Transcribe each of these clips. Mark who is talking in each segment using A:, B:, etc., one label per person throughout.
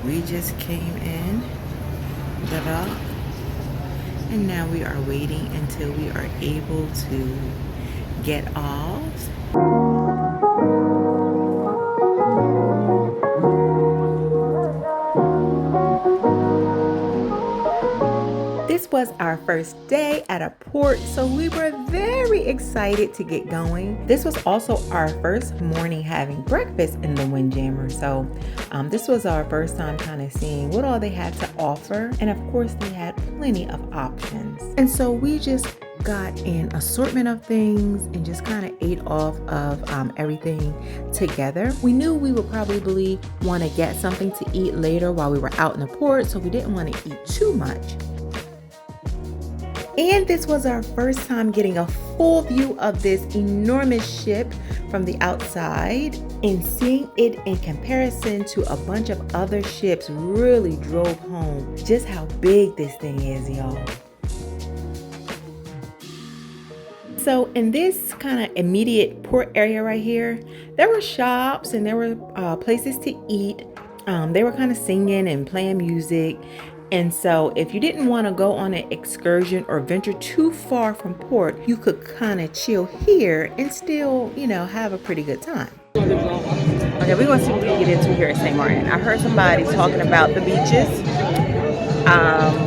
A: We just came in the dock, and now we are waiting until we are able to get off. This was our first day at a port, so we were very excited to get going. This was also our first morning having breakfast in the Windjammer, so this was our first time kind of seeing what all they had to offer, and of course they had plenty of options. And so we just got an assortment of things and just kind of ate off of everything together. We knew we would probably want to get something to eat later while we were out in the port, so we didn't want to eat too much. And this was our first time getting a full view of this enormous ship from the outside, and seeing it in comparison to a bunch of other ships really drove home just how big this thing is, y'all. So in this kind of immediate port area right here, there were shops and there were places to eat. They were kind of singing and playing music. And so if you didn't want to go on an excursion or venture too far from port, you could kind of chill here and still, have a pretty good time. Okay, we're going to see what we can get into here at St. Maarten. I heard somebody talking about the beaches.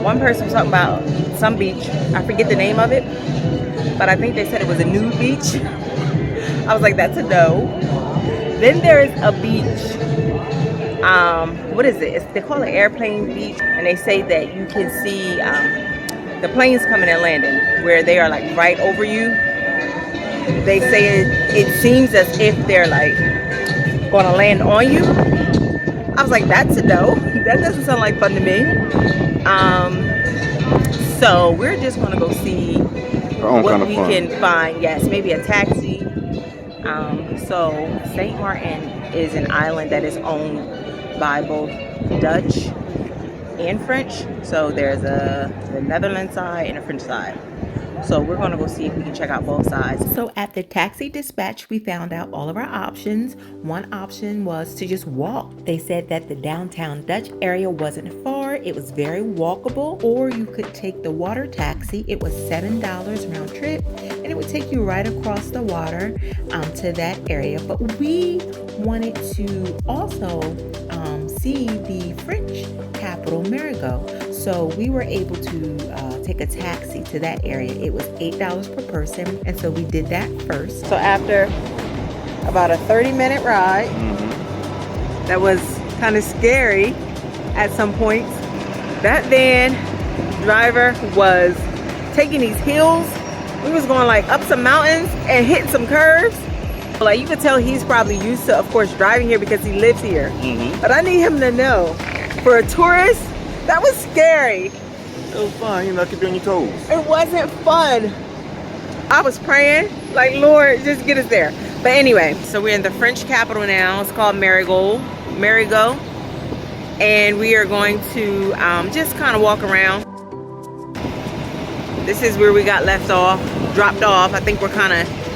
A: One person was talking about some beach. I forget the name of it, but I think they said it was a nude beach. I was like, that's a no. Then there's a beach. What is it? They call it airplane beach, and they say that you can see the planes coming and landing where they are like right over you. They say it seems as if they're like gonna land on you. I was like, that's a no. That doesn't sound like fun to me. So we're just gonna go see what we can find. Yes, maybe a taxi. So St. Maarten is an island that is owned by both Dutch and French. So there's the Netherlands side and the French side. So we're going to go see if we can check out both sides. So at the taxi dispatch, we found out all of our options. One option was to just walk. They said that the downtown Dutch area wasn't far. It was very walkable. Or you could take the water taxi. It was $7 round trip, and it would take you right across the water to that area. But we wanted to also see the French capital, Marigot. So we were able to take a taxi to that area. It was $8 per person, and so we did that first. So after about a 30-minute ride, that was kind of scary at some points. That van driver was taking these hills. We was going like up some mountains and hitting some curves. Like, you could tell he's probably used to, of course, driving here because he lives here. But I need him to know, for a tourist, that was scary.
B: It was fun, keep you on your toes.
A: It wasn't fun. I was praying, like, Lord, just get us there. But anyway, so we're in the French capital now. It's called Marigot. And we are going to just kind of walk around. This is where we got dropped off. I think we're kind of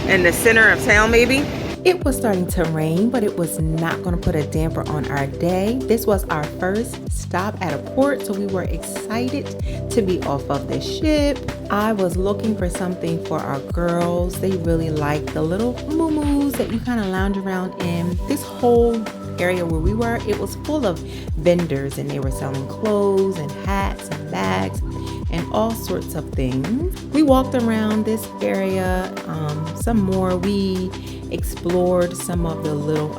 A: in the center of town, maybe. It was starting to rain, but it was not going to put a damper on our day. This was our first stop at a port, so we were excited to be off of the ship. I was looking for something for our girls. They really like the little moo-moos that you kind of lounge around in. This whole area where we were, it was full of vendors, and they were selling clothes and hats and bags and all sorts of things. We walked around this area some more. We explored some of the little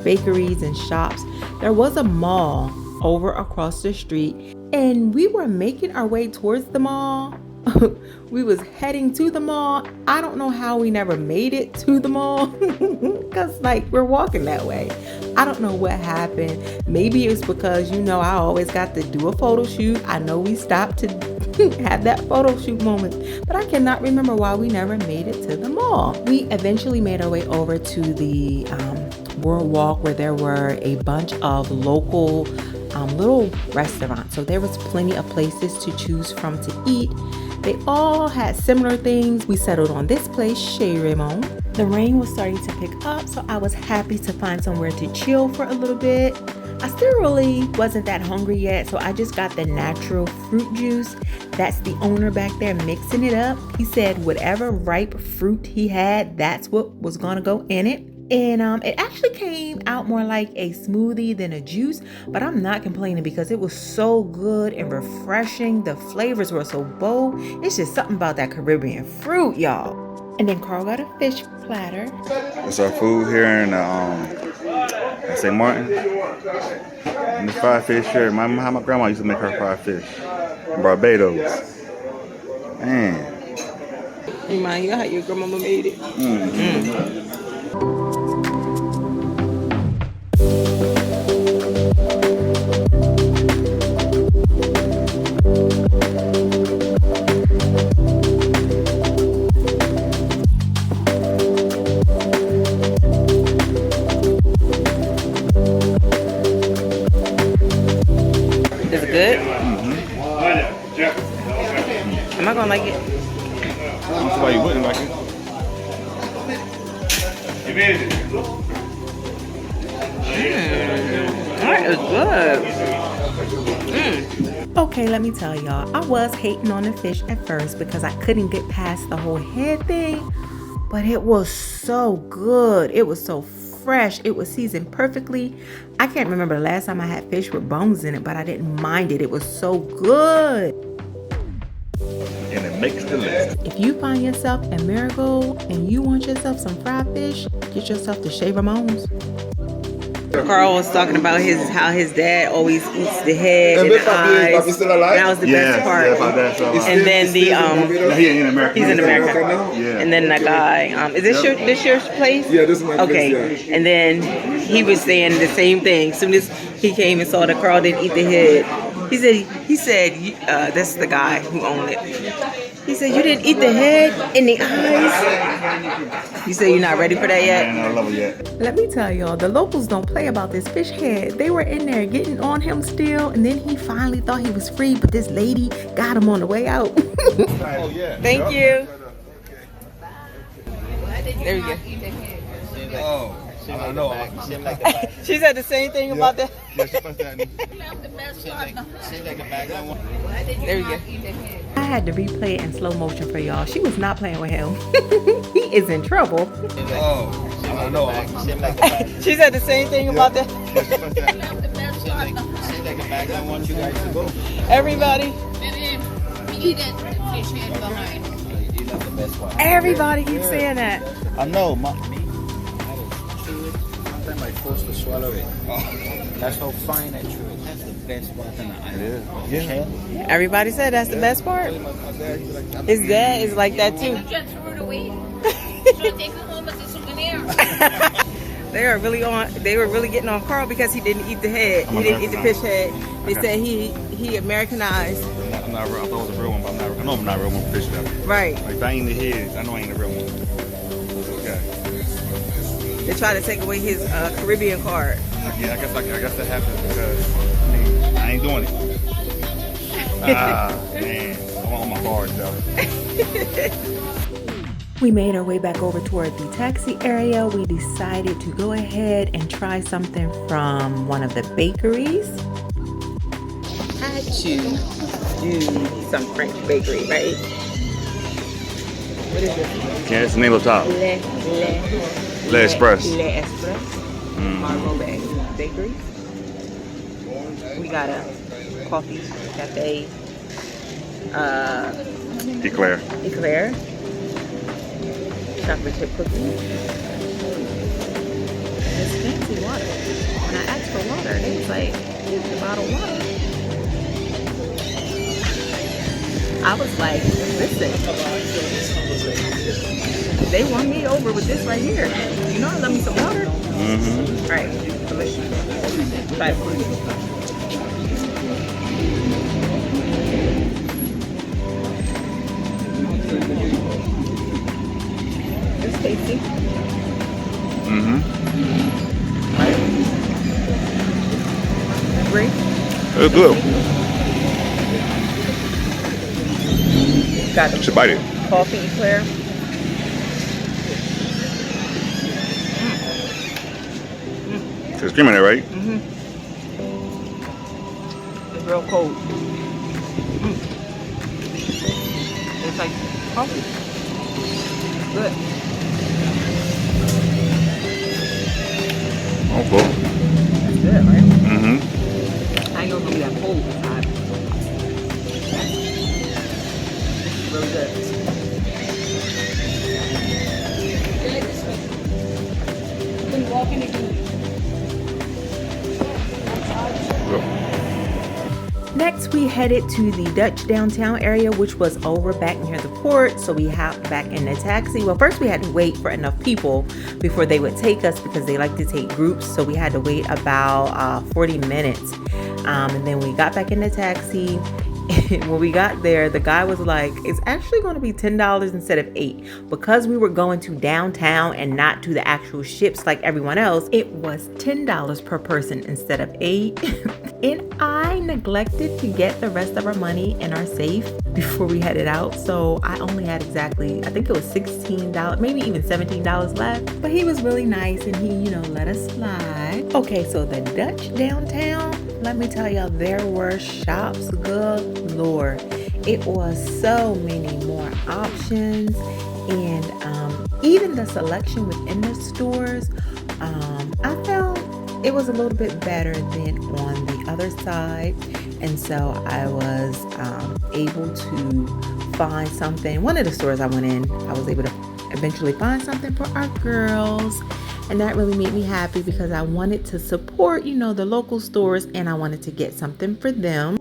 A: bakeries and shops. There was a mall over across the street, and we were making our way towards the mall. We was heading to the mall. I don't know how we never made it to the mall because we're walking that way. I don't know what happened. Maybe it's because I always got to do a photo shoot. I know we stopped to have that photo shoot moment, but I cannot remember why we never made it to the mall. We eventually made our way over to the boardwalk, where there were a bunch of local little restaurants. So there was plenty of places to choose from to eat. They all had similar things. We settled on this place, Chez Raymond. The rain was starting to pick up, so I was happy to find somewhere to chill for a little bit. I still really wasn't that hungry yet, so I just got the natural fruit juice. That's the owner back there mixing it up. He said whatever ripe fruit he had, that's what was gonna go in it. And it actually came out more like a smoothie than a juice, but I'm not complaining because it was so good and refreshing. The flavors were so bold. It's just something about that Caribbean fruit, y'all. And then Carl got a fish platter.
B: That's our food here in St. Martin. And the fried fish here. How my grandma used to make her fried fish. Barbados. Man.
A: Remind you how your grandmama made it. Is it good? Am I gonna like it?
B: I don't see why you wouldn't like it.
A: That is good. Okay, let me tell y'all, I was hating on the fish at first because I couldn't get past the whole head thing, but it was so good. It was so fresh. It was seasoned perfectly. I can't remember the last time I had fish with bones in it, but I didn't mind it. It was so good.
B: And it makes the list.
A: If you find yourself in Marigold and you want yourself some fried fish, get yourself the Chez Ramon's. Carl was talking about how his dad always eats the head and the eyes. That was the best part. And then
B: he's in America.
A: He's in America.
B: Yeah.
A: And then the guy, is this your place?
C: Yeah, this is my place.
A: Okay. And then he was saying the same thing. As soon as he came and saw that Carl didn't eat the head, he said, that's the guy who owned it. He said, you didn't eat the head and the eyes? You said you're not ready for that yet?
B: I don't love it yet.
A: Let me tell y'all, the locals don't play about this fish head. They were in there getting on him still, and then he finally thought he was free, but this lady got him on the way out. Thank you. There we go.
C: Oh, I know.
A: She said the same thing about that. There we go. I had to replay it in slow motion for y'all. She was not playing with him. He is in trouble.
C: Oh, I know.
A: She said the same thing about that. Everybody. Everybody keeps saying that.
D: I know, me. Sometimes I force to swallow it. That's how fine I chew it. That's the best part in the island. Yeah.
A: Everybody said that's the best part. His dad is like that too. They were really getting on Carl because he didn't eat the head. He didn't eat the fish head. They said he Americanized.
B: I'm not real. I thought it was a real one, but I know I'm not a real one for fish though.
A: Right.
B: Like if I ain't the head, I know I ain't a real one. Okay.
A: They try to take away his Caribbean card.
B: Yeah, I guess that happens because I ain't doing it. Man, I want all my cards though.
A: We made our way back over toward the taxi area. We decided to go ahead and try something from one of the bakeries. Had to do some French bakery, right? What is it?
B: Yeah, it's the name up top. Le Express.
A: Le Express. Margot Bakery. We got a coffee cafe.
B: Eclair.
A: Chocolate chip cookies. This fancy water. When I asked for water, they was like, here's the bottled water. I was like, listen, they won me over with this right here. You know I love me some water.
B: Mm-hmm.
A: All right, so let's try it. It's tasty.
B: Mm-hmm.
A: Right? Great.
B: It's good.
A: Got
B: You should bite it.
A: coffee eclair.
B: There's cream in it, right?
A: Mm-hmm. It's real cold. It's like coffee. Good.
B: Oh, cool.
A: That's good, right?
B: Mm-hmm.
A: I ain't gonna be that cold inside. Really good. Next, we headed to the Dutch downtown area, which was over back near the port. So we hopped back in the taxi. Well, first we had to wait for enough people before they would take us because they like to take groups. So we had to wait about 40 minutes. And then we got back in the taxi. When we got there, the guy was like, it's actually going to be $10 instead of $8. Because we were going to downtown and not to the actual ships like everyone else, it was $10 per person instead of $8. And I neglected to get the rest of our money in our safe before we headed out. So I only had exactly, I think it was $16, maybe even $17 left. But he was really nice and he, let us slide. Okay, so the Dutch downtown, let me tell y'all, there were shops galore. It was so many more options, and even the selection within the stores, I felt it was a little bit better than on the other side. And so I was able to find something. One of the stores I went in, I was able to eventually find something for our girls. And that really made me happy because I wanted to support, the local stores, and I wanted to get something for them.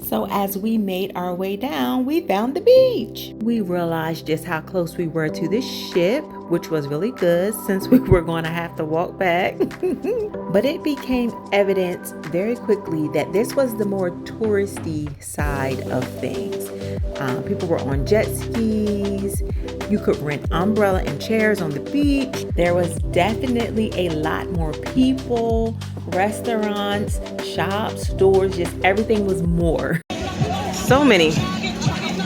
A: So as we made our way down, we found the beach. We realized just how close we were to the ship, which was really good since we were going to have to walk back. But it became evident very quickly that this was the more touristy side of things. People were on jet skis. You could rent umbrella and chairs on the beach. There was definitely a lot more people, restaurants, shops, stores, just everything was more. So many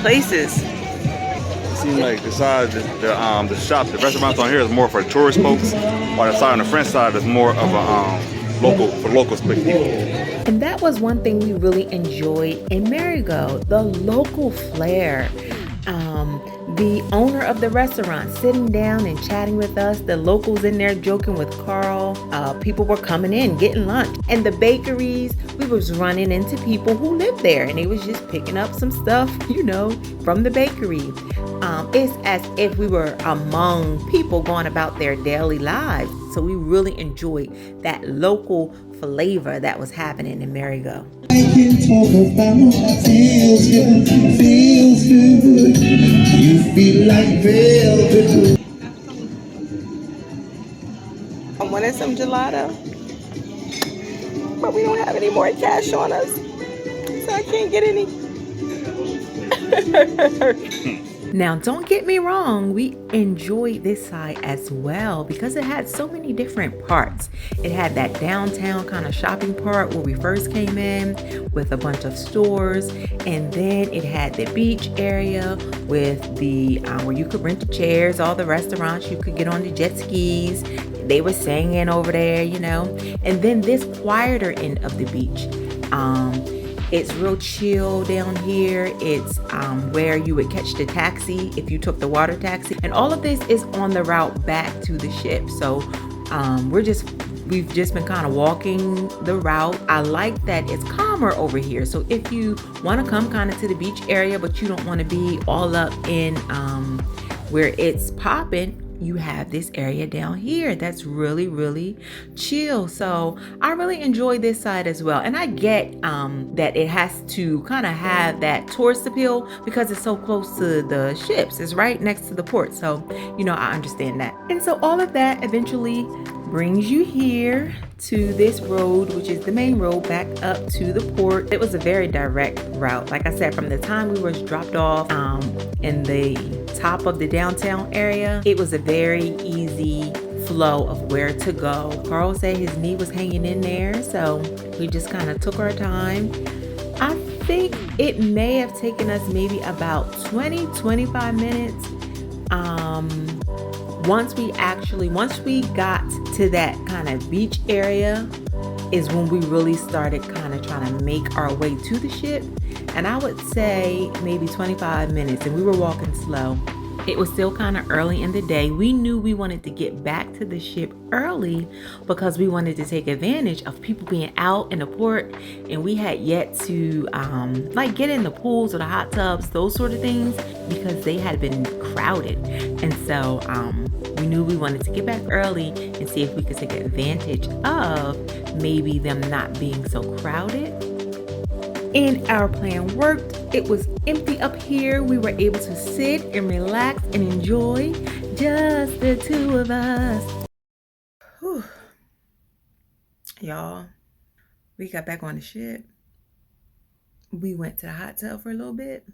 A: places.
B: It seems like the side, the shop, the restaurants on here is more for tourist folks, while the side on the French side is more of a local people.
A: And that was one thing we really enjoyed in Marigot, the local flair. The owner of the restaurant sitting down and chatting with us, the locals in there joking with Carl. People were coming in, getting lunch. And the bakeries, we was running into people who lived there, and they was just picking up some stuff, from the bakery. It's as if we were among people going about their daily lives. So we really enjoyed that local flavor that was happening in Marigot.
E: I can talk about feels good, you feel like velvet.
A: I wanted some gelato, but we don't have any more cash on us, so I can't get any. Now, don't get me wrong, we enjoyed this side as well because it had so many different parts. It had that downtown kind of shopping part where we first came in with a bunch of stores, and then it had the beach area with the where you could rent the chairs, all the restaurants, you could get on the jet skis. They were singing over there, and then this quieter end of the beach. It's real chill down here. It's where you would catch the taxi if you took the water taxi. And all of this is on the route back to the ship. So we've just been kind of walking the route. I like that it's calmer over here. So if you want to come kind of to the beach area, but you don't want to be all up in where it's popping, you have this area down here that's really, really chill. So I really enjoy this side as well. And I get that it has to kind of have that tourist appeal because it's so close to the ships. It's right next to the port. So, I understand that. And so all of that eventually brings you here to this road, which is the main road back up to the port. It was a very direct route. Like I said, from the time we were dropped off in the top of the downtown area, it was a very easy flow of where to go. Carl said his knee was hanging in there, so we just kind of took our time, I think it may have taken us maybe about 20-25 minutes. Once we got to that kind of beach area is when we really started kind of trying to make our way to the ship. And I would say maybe 25 minutes, and we were walking slow. It was still kind of early in the day. We knew we wanted to get back to the ship early because we wanted to take advantage of people being out in the port, and we had yet to like get in the pools or the hot tubs, those sort of things, because they had been crowded. And so we knew we wanted to get back early and see if we could take advantage of maybe them not being so crowded. And our plan worked. It was empty up here. We were able to sit and relax and enjoy, just the two of us. Whew. Y'all, we got back on the ship. We went to the hot tub for a little bit.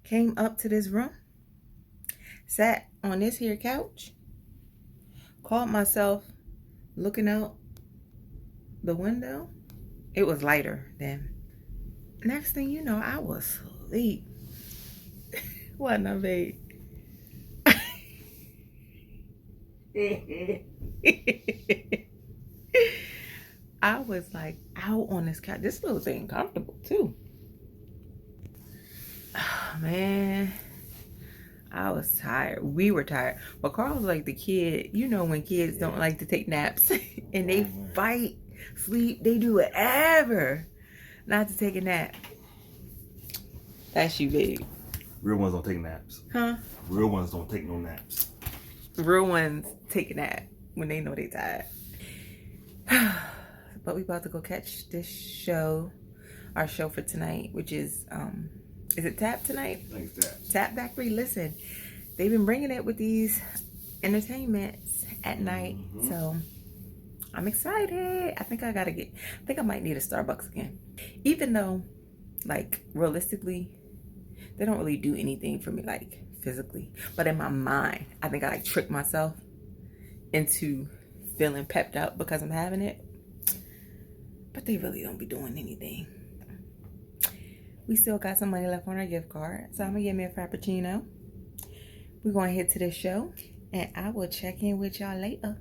A: Came up to this room. Sat on this here couch. Called myself looking out the window. It was lighter then. Next thing you know, I was asleep. Wasn't I, babe? I was like out on this couch. This little thing comfortable too. Oh, man. I was tired. We were tired. But Carl was like the kid. You know when kids don't like to take naps and they fight, sleep, they do whatever not to take a nap. That's you, babe.
B: Real ones don't take naps.
A: Huh?
B: Real ones don't take no naps.
A: Real ones take a nap when they know they tired. But we about to go catch this show, our show for tonight, which is it Tap tonight?
B: I think it's Tap.
A: Tap Factory. Listen, they've been bringing it with these entertainments at night, so I'm excited. I think I might need a Starbucks again. Even though, like, realistically, they don't really do anything for me, like, physically. But in my mind, I think I, like, trick myself into feeling pepped up because I'm having it. But they really don't be doing anything. We still got some money left on our gift card, so I'm going to get me a Frappuccino. We're going to head to this show, and I will check in with y'all later.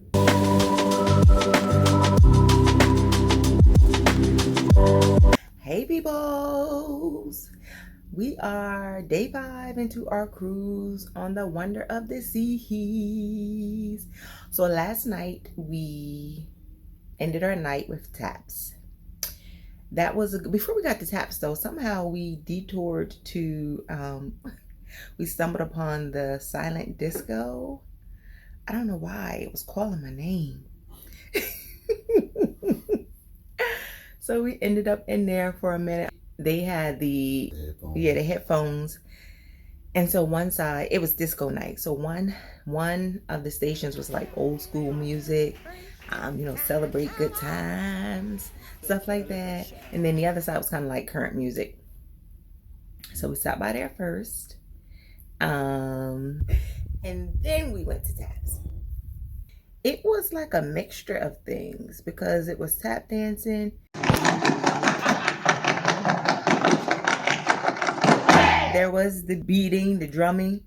A: Hey peoples, we are day 5 into our cruise on the Wonder of the Seas. So last night we ended our night with taps. That was before we got to taps though. Somehow we detoured to we stumbled upon the silent disco. I don't know why it was calling my name. So we ended up in there for a minute. They had the headphones. And so one side, it was disco night. So one of the stations was like old school music, celebrate good times, stuff like that. And then the other side was kind of like current music. So we stopped by there first. And then we went to taps. It was like a mixture of things because it was tap dancing. There was the beating, the drumming.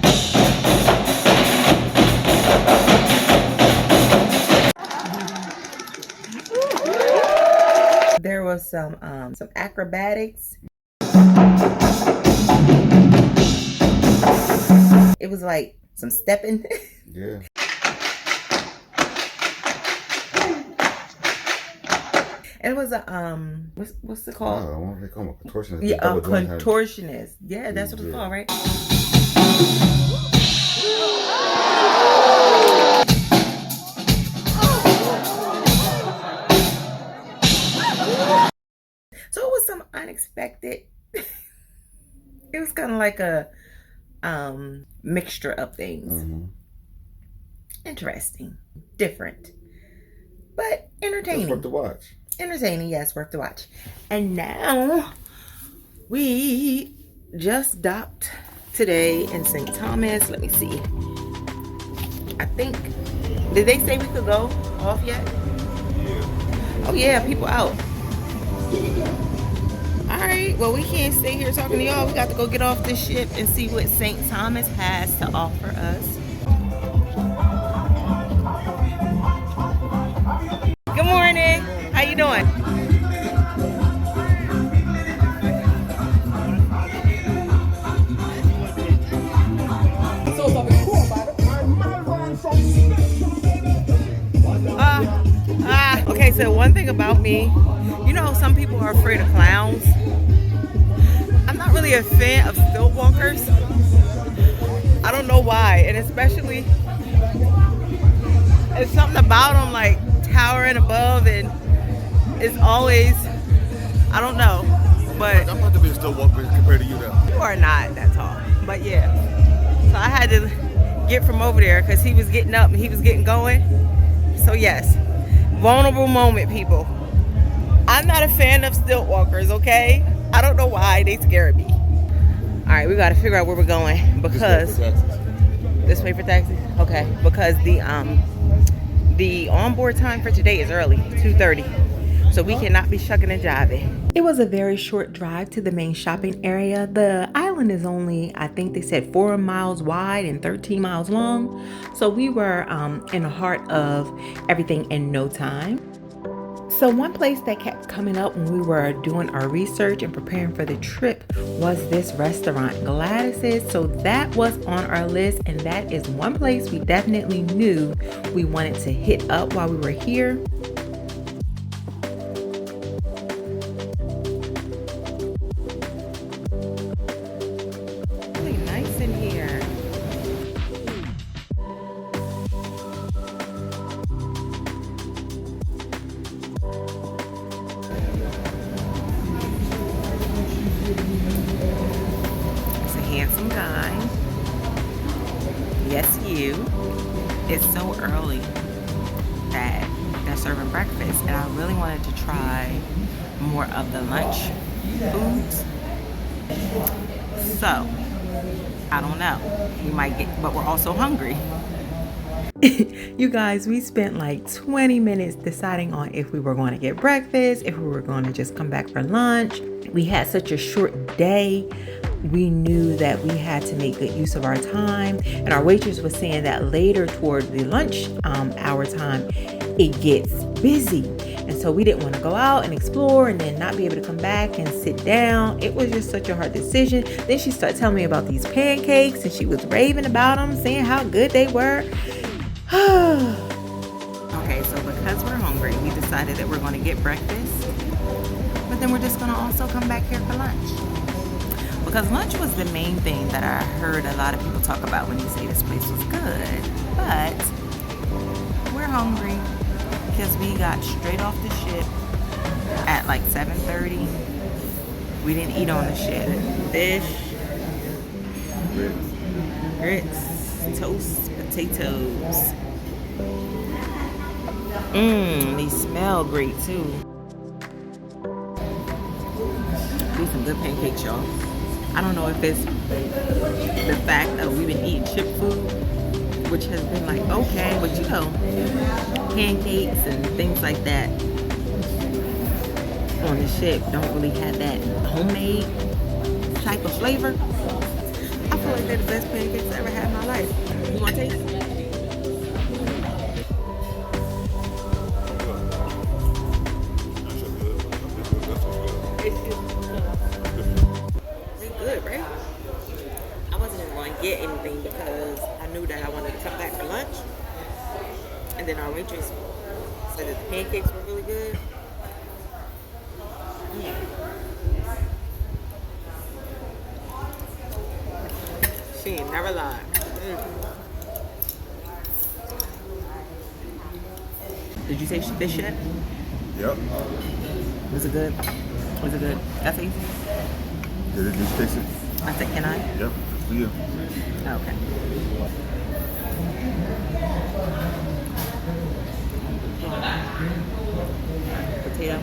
A: There was some acrobatics. It was like some stepping.
B: Yeah.
A: It was a what's it called?
B: Oh, they call them a contortionist.
A: Yeah, a contortionist. Yeah, that's what it's called, right? So it was some unexpected. It was kind of like a mixture of things.
B: Mm-hmm.
A: Interesting, different, but entertaining.
B: It's worth to watch.
A: Entertaining, yes, worth to watch. And now we just docked today in St. Thomas. Let me see. I think, did they say we could go off yet?
B: Yeah.
A: Oh yeah, people out. right, well, we can't stay here talking to y'all. We got to go get off this ship and see what St. Thomas has to offer us. Good morning. How you doing? Okay, so one thing about me, you know, some people are afraid of clowns. I'm not really a fan of stilt walkers. I don't know why, and especially it's something about them like towering above, and it's always, I don't know, but
C: I'm about to be a still walker compared to you now.
A: you are not that tall. But yeah, so I had to get from over there because he was getting up and he was getting going. So yes, vulnerable moment, people. I'm not a fan of stilt walkers, okay? I don't know why, they scared me. All right, we got to figure out where we're going because this way for taxis. Okay, because the onboard time for today is early, 2:30. So we cannot be shucking and jiving. It was a very short drive to the main shopping area. The island is only, I think they said 4 miles wide and 13 miles long. So we were in the heart of everything in no time. So one place that kept coming up when we were doing our research and preparing for the trip was this restaurant, Gladys's. So that was on our list, and that is one place we definitely knew we wanted to hit up while we were here. Really nice in here. It's a handsome guy. Yes, you. It's so early that they're serving breakfast, and I really wanted to try more of the lunch foods. So, I don't know. We might get, but we're also hungry. You guys, we spent like 20 minutes deciding on if we were going to get breakfast, if we were going to just come back for lunch. We had such a short day. We knew that we had to make good use of our time. And our waitress was saying that later toward the lunch hour time, it gets busy. And so we didn't want to go out and explore and then not be able to come back and sit down. It was just such a hard decision. Then she started telling me about these pancakes, and she was raving about them, saying how good they were. Okay, so because we're hungry, we decided that we're going to get breakfast, but then we're just going to also come back here for lunch. Because lunch was the main thing that I heard a lot of people talk about when you say this place was good. But we're hungry because we got straight off the ship at like 7:30. We didn't eat on the ship. Fish, grits, toast, potatoes. These smell great too. These some good pancakes, y'all. I don't know if it's the fact that we've been eating ship food, which has been like, okay, but you know, pancakes and things like that on the ship don't really have that homemade type of flavor. I feel like they're the best pancakes I ever had in my life. You want to taste? Good, right? I wasn't even going to get anything because I knew that I wanted to come back for lunch. And then our waitress said that the pancakes were really good. She ain't never lied. Did you taste this shit?
B: Yep.
A: Was it good? Was it good? That's easy.
B: Did you taste it?
A: I said, can I?
B: Yep. For you.
A: Okay. Potato.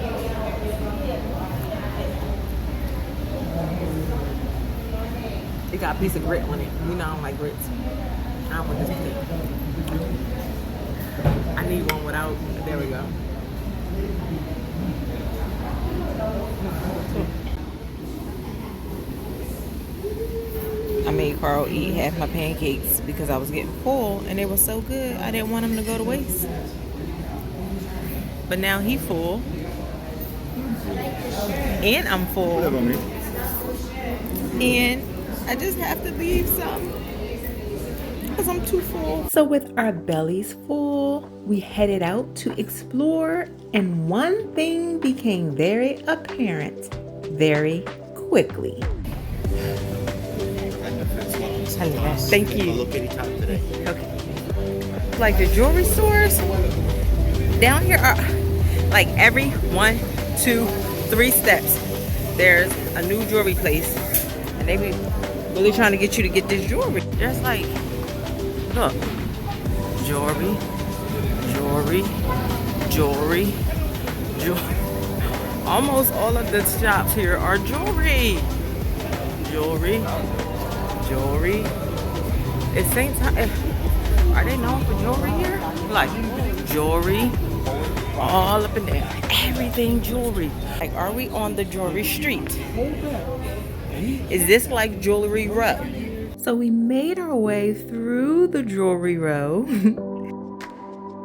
A: It got a piece of grit on it. You know I don't like grits. I don't want this potato. I need one without. There we go. I made Carl eat half my pancakes because I was getting full and they were so good. I didn't want them to go to waste. But now he full. And I'm full. And I just have to leave some because I'm too full. So with our bellies full, we headed out to explore, and one thing became very apparent very quickly. Hello. Thank you. Okay. Like the jewelry stores down here are like every 1, 2, 3 steps. There's a new jewelry place, and they be really trying to get you to get this jewelry. There's like, look, jewelry, jewelry, jewelry, jewelry. Almost all of the shops here are jewelry, jewelry. Jewelry. Is St. Thomas, are they known for jewelry here? Like jewelry, all up and down, everything jewelry. Like, are we on the jewelry street? Is this like jewelry row? So we made our way through the jewelry row.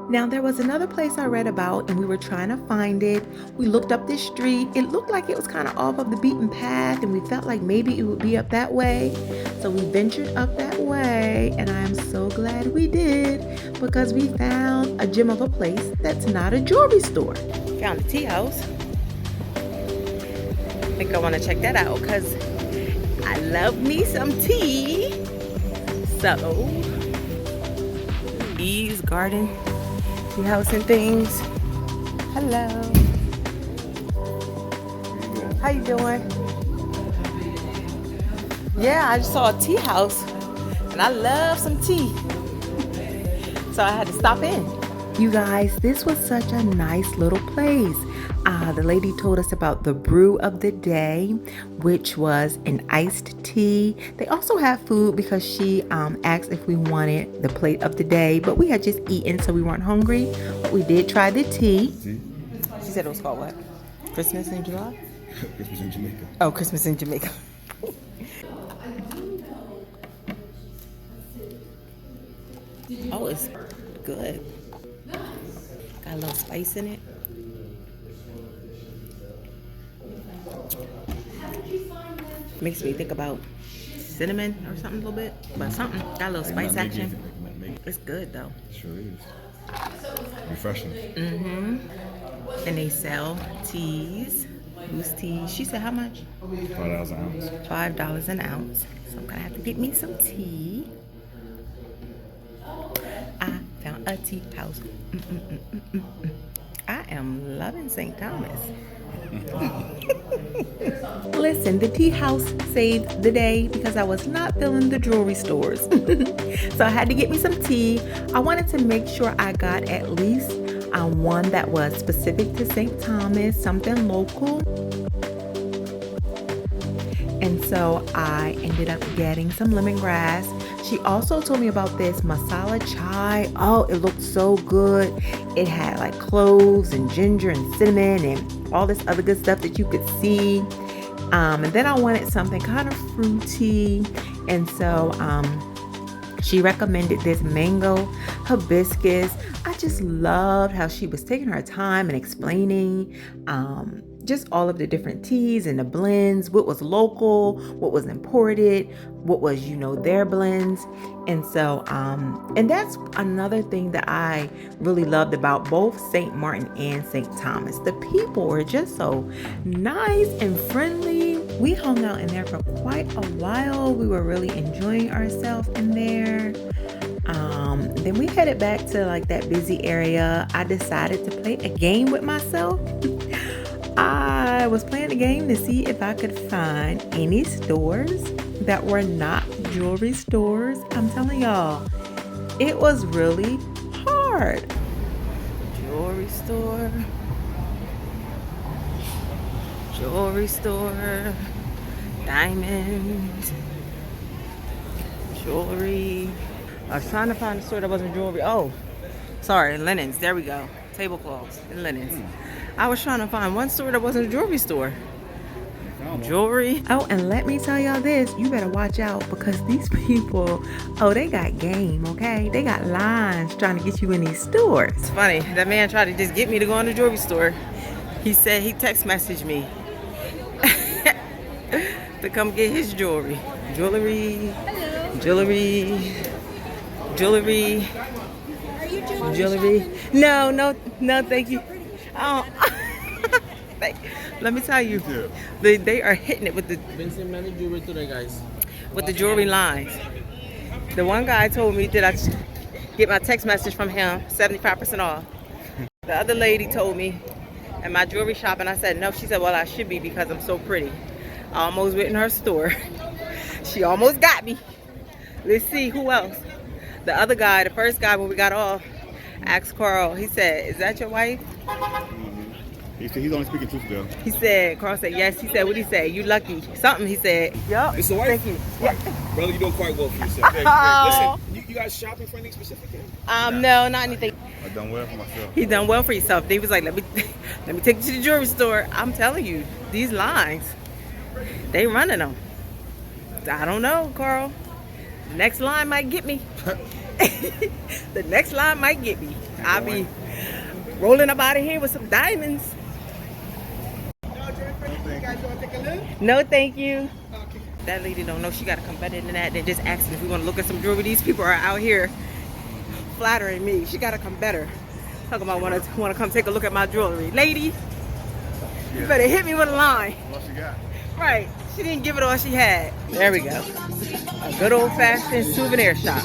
A: Now there was another place I read about and we were trying to find it. We looked up this street. It looked like it was kind of off of the beaten path and we felt like maybe it would be up that way. So we ventured up that way and I am so glad we did because we found a gem of a place that's not a jewelry store. Found a tea house. I think I want to check that out because I love me some tea. So, Eve's Garden. Tea house and things. Hello. How you doing? Yeah, I just saw a tea house and I love some tea. So I had to stop in. You guys, this was such a nice little place. The lady told us about the brew of the day, which was an iced tea. They also have food because she asked if we wanted the plate of the day, but we had just eaten, so we weren't hungry. But we did try the tea. She said it was called what? Christmas in July?
C: Christmas in Jamaica.
A: Oh, Christmas in Jamaica. Oh, it's good. Got a little spice in it. Makes me think about cinnamon or something a little bit, but something got a little spice action. It's good though.
C: Sure is. Refreshing.
A: And they sell teas, loose teas. She said how much?
C: $5 an ounce.
A: $5 an ounce. So I'm gonna have to get me some tea. I found a tea house. I am loving St. Thomas. Listen, the tea house saved the day because I was not feeling the jewelry stores. So I had to get me some tea. I wanted to make sure I got at least one that was specific to St. Thomas, something local. And so I ended up getting some lemongrass. She also told me about this masala chai. Oh, it looked so good. It had like cloves and ginger and cinnamon and all this other good stuff that you could see. And then I wanted something kind of fruity. And so she recommended this mango hibiscus. I just loved how she was taking her time and explaining just all of the different teas and the blends, what was local, what was imported, what was, their blends. And so, and that's another thing that I really loved about both St. Maarten and St. Thomas. The people were just so nice and friendly. We hung out in there for quite a while. We were really enjoying ourselves in there. Then we headed back to like that busy area. I decided to play a game with myself. I was playing a game to see if I could find any stores that were not jewelry stores. I'm telling y'all, it was really hard. Jewelry store. Jewelry store. Diamonds. Jewelry. I was trying to find a store that wasn't jewelry. Oh, sorry, linens. There we go. Tablecloths and linens. I was trying to find one store that wasn't a jewelry store. jewelry. Oh, and let me tell y'all this, you better watch out because these people, oh, they got game, okay? They got lines trying to get you in these stores. It's funny, that man tried to just get me to go in the jewelry store. He said he text messaged me to come get his jewelry. Jewelry. No, thank you. Oh. Let me tell you, they are hitting it with the
F: jewelry today, guys.
A: with the jewelry lines. The one guy told me, did I get my text message from him, 75% off. The other lady told me at my jewelry shop, and I said no. She said, well, I should be because I'm so pretty. I almost went in her store. She almost got me. Let's see who else. The other guy, the first guy when we got off, asked Carl. He said, is that your wife?
B: He's only speaking truth though.
A: He said, Carl said, yes. He said, what did he say? You lucky. Something he said. Yup.
F: It's the wife?
A: Thank you.
F: Right. Brother, you're doing quite well for yourself. Hey, listen, you guys shopping for anything specific?
A: No, not anything.
B: I done well for myself.
A: He done well for himself. He was like, let me take you to the jewelry store. I'm telling you, these lines, they running them. I don't know, Carl. The next line might get me. The next line might get me. I'll be rolling up out of here with some diamonds. No, thank you. That lady don't know. She got to come better than that than just asking if we want to look at some jewelry. These people are out here flattering me. She got to come better. Talking about want to come take a look at my jewelry. Lady, you better hit me with a line.
B: What she got?
A: Right. She didn't give it all she had. There we go. A good old-fashioned souvenir shop.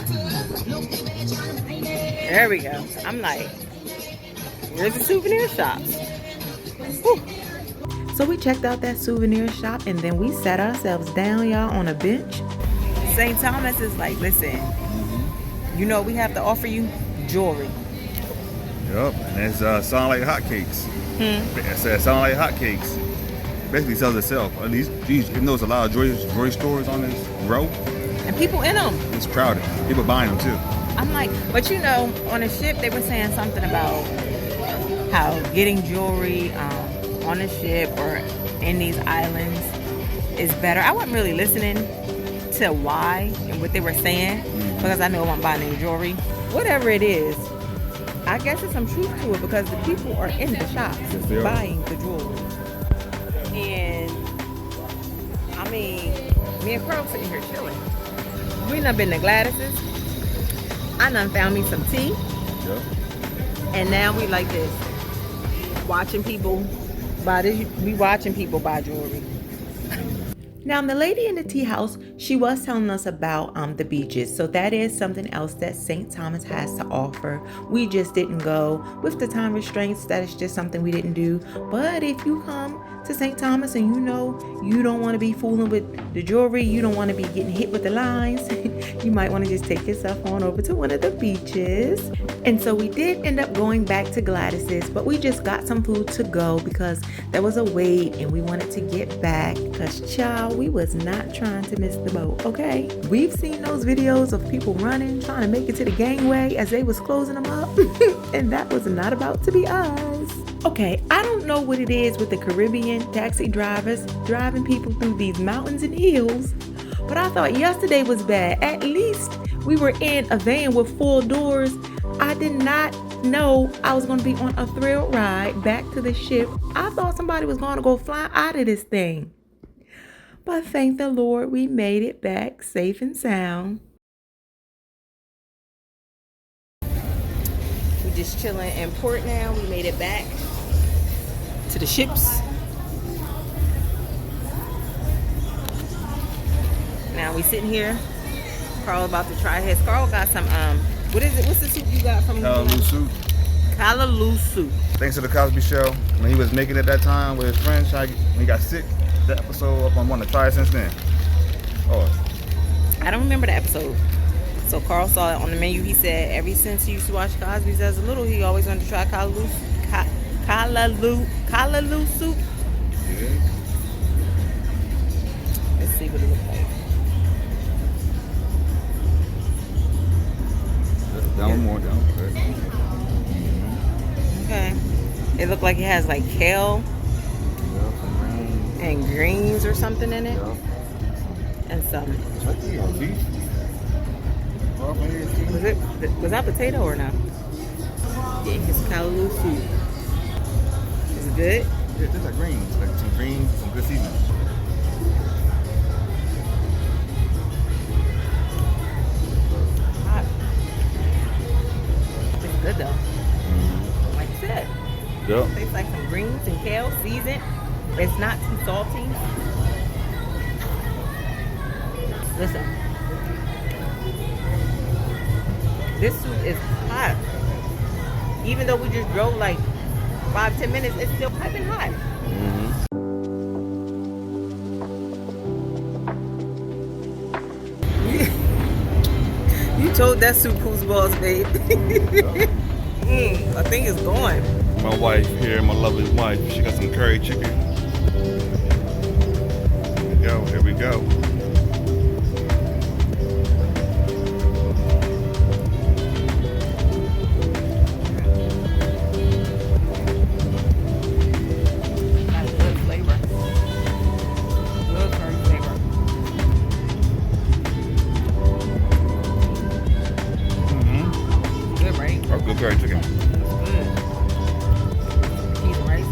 A: There we go. I'm like, where's the souvenir shops? Whew. So we checked out that souvenir shop and then we sat ourselves down, y'all, on a bench. St. Thomas is like, listen, you know we have to offer you jewelry.
B: Yep, and it's sound like hotcakes. It sound like hotcakes. Basically sells itself. These you know, there's a lot of jewelry stores on this row.
A: And people in them.
B: It's crowded. People buying them too.
A: I'm like, but you know, on a ship they were saying something about how getting jewelry on a ship or in these islands is better. I wasn't really listening to why and what they were saying because I know I wasn't buying any jewelry. Whatever it is, I guess there's some truth to it because the people are in the shops buying the jewelry. And I mean, me and Carl sitting here chilling. We done been to Gladys's. I done found me some tea.
B: Yep.
A: And now we like this. Watching people buy this. We watching people buy jewelry. Now, the lady in the tea house, she was telling us about the beaches. So that is something else that St. Thomas has to offer. We just didn't go with the time restraints. That is just something we didn't do. But if you come to St. Thomas and you know you don't want to be fooling with the jewelry, you don't want to be getting hit with the lines, you might want to just take yourself on over to one of the beaches. And so we did end up going back to Gladys's, but we just got some food to go because there was a wait and we wanted to get back because, child, we was not trying to miss the boat, okay? We've seen those videos of people running, trying to make it to the gangway as they was closing them up, and that was not about to be us. Okay, I don't know what it is with the Caribbean taxi drivers driving people through these mountains and hills, but I thought yesterday was bad. At least we were in a van with 4 doors. I did not know I was going to be on a thrill ride back to the ship. I thought somebody was going to go fly out of this thing. But thank the Lord we made it back safe and sound. We're just chilling in port now. We made it back to the ships. Now we sitting here. Carl about to try his. Carl got some what is it? What's the soup you got from
B: Callaloo soup.
A: Callaloo soup.
B: Thanks to the Cosby Show. When he was making it that time with his friends, when he got sick, that episode up on one to try it since then. Oh.
A: I don't remember the episode. So Carl saw it on the menu. He said ever since he used to watch Cosby's as a little, he always wanted to try Callaloo soup.
B: Yeah.
A: Let's see what it looks like.
B: Down more, down.
A: Okay. It looked like it has like kale. And greens or something in it. And some. Was that potato or not? Yeah, his callaloo soup. Is it good?
C: Yeah, there's like greens, like some greens, some good seasoning.
A: Hot. It's good though. Like you said.
B: Yep.
A: Tastes like some greens and kale seasoned. It's not too salty. Listen. This soup is hot. Even though we just drove like 5-10 minutes, it's still piping hot. You told that soup who's boss, babe. I think it's gone.
B: My wife here, my lovely wife, she got some curry chicken. Here we go.
A: Got a good flavor. Good curry flavor. Good, right?
B: Oh, good curry chicken.
A: Cheese and rice.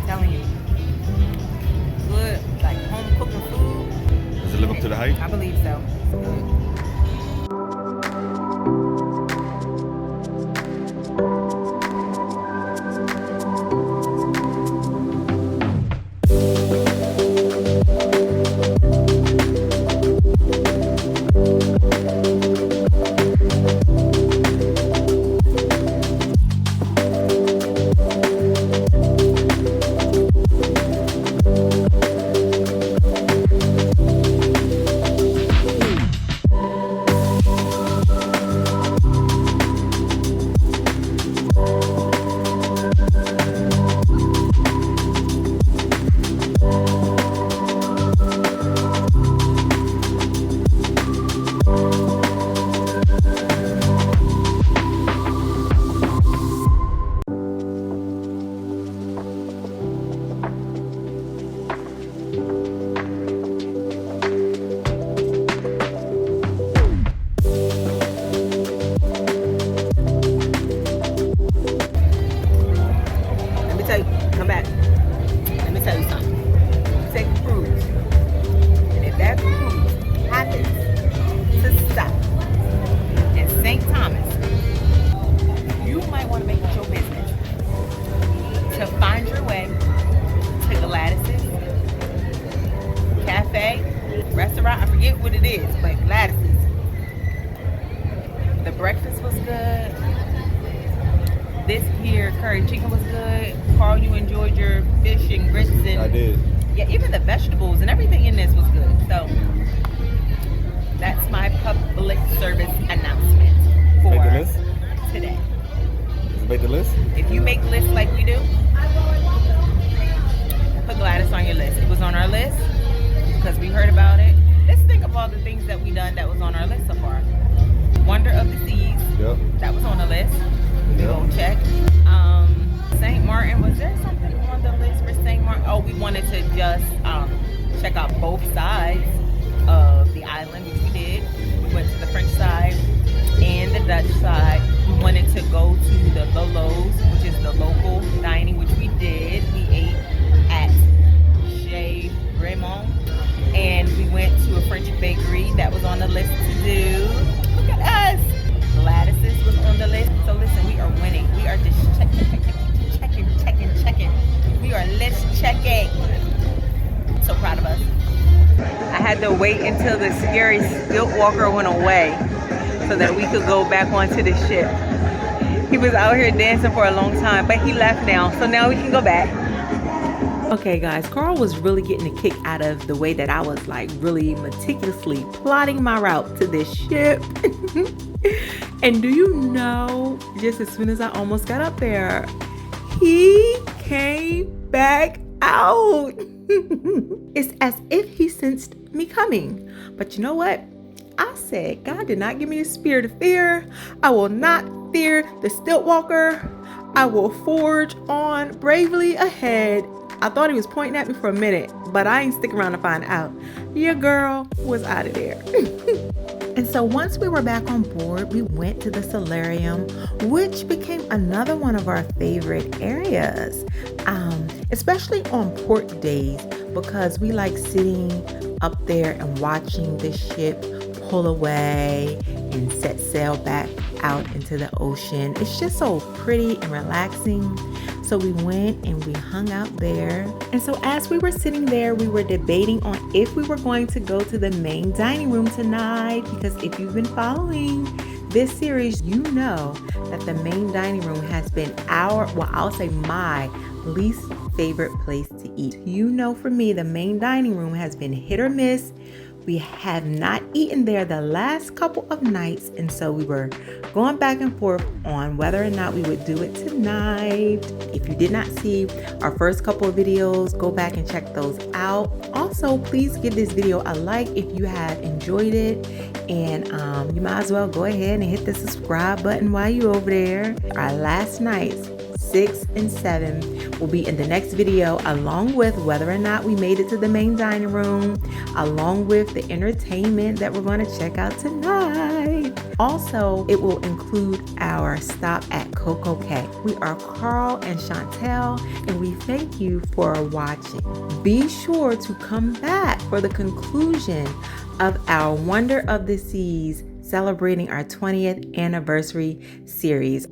A: Telling you. Good, like home cooking food.
B: Does it live up to the hype?
A: I believe so. It's good. Come back. Let me tell you something. You take a cruise, and if that cruise happens to stop in St. Thomas, you might want to make it your business to find your way to Gladys's cafe, restaurant. I forget what it is, but Gladys's. The breakfast was good. This here curry chicken was good. Carl, you enjoyed your fish and grits and
C: I did.
A: yeah, even the vegetables and everything in this was good. So that's my public service announcement for
C: Make the list?
A: today.
C: Does it make the list?
A: If you make lists like we do, put Gladys on your list. It was on our list because we heard about it. Let's think of all the things that we done that was on our list so far. Wonder of the Seas.
C: Yep.
A: That was on the list. We
C: Yep.
A: gonna check. St. Martin, was there something on the list for St. Martin? Oh, we wanted to just check out both sides of the island, which we did. We went to the French side and the Dutch side. We wanted to go to the Lolo's, which is the local dining, which we did. We ate at Chez Raymond, and we went to a French bakery that was on the list to do. Look at us! Gladys's was on the list. So listen, we are winning. We are just checking. We are list checking. So proud of us. I had to wait until the scary stilt walker went away so that we could go back onto the ship. He was out here dancing for a long time, but he left now. So now we can go back. Okay guys, Carl was really getting a kick out of the way that I was like really meticulously plotting my route to this ship. And do you know, just as soon as I almost got up there, he came back out. It's as if he sensed me coming. But you know what? I said, God did not give me a spirit of fear. I will not fear the stilt walker. I will forge on bravely ahead. I thought he was pointing at me for a minute, but I ain't sticking around to find out. Your girl was out of there. And so once we were back on board, we went to the solarium, which became another one of our favorite areas, especially on port days, because we like sitting up there and watching the ship pull away and set sail back out into the ocean. It's just so pretty and relaxing. So we went and we hung out there. And so as we were sitting there, we were debating on if we were going to go to the main dining room tonight, because if you've been following this series, you know that the main dining room has been I'll say my least favorite place to eat. You know, for me, the main dining room has been hit or miss. We have not eaten there the last couple of nights, and so we were going back and forth on whether or not we would do it tonight. If you did not see our first couple of videos, go back and check those out. Also, please give this video a like if you have enjoyed it, and you might as well go ahead and hit the subscribe button while you're over there. Our last nights, 6 and 7, will be in the next video, along with whether or not we made it to the main dining room, along with the entertainment that we're going to check out tonight. Also, it will include our stop at Coco Cay. We are Carl and Chauntelle, and we thank you for watching. Be sure to come back for the conclusion of our Wonder of the Seas, celebrating our 20th anniversary series.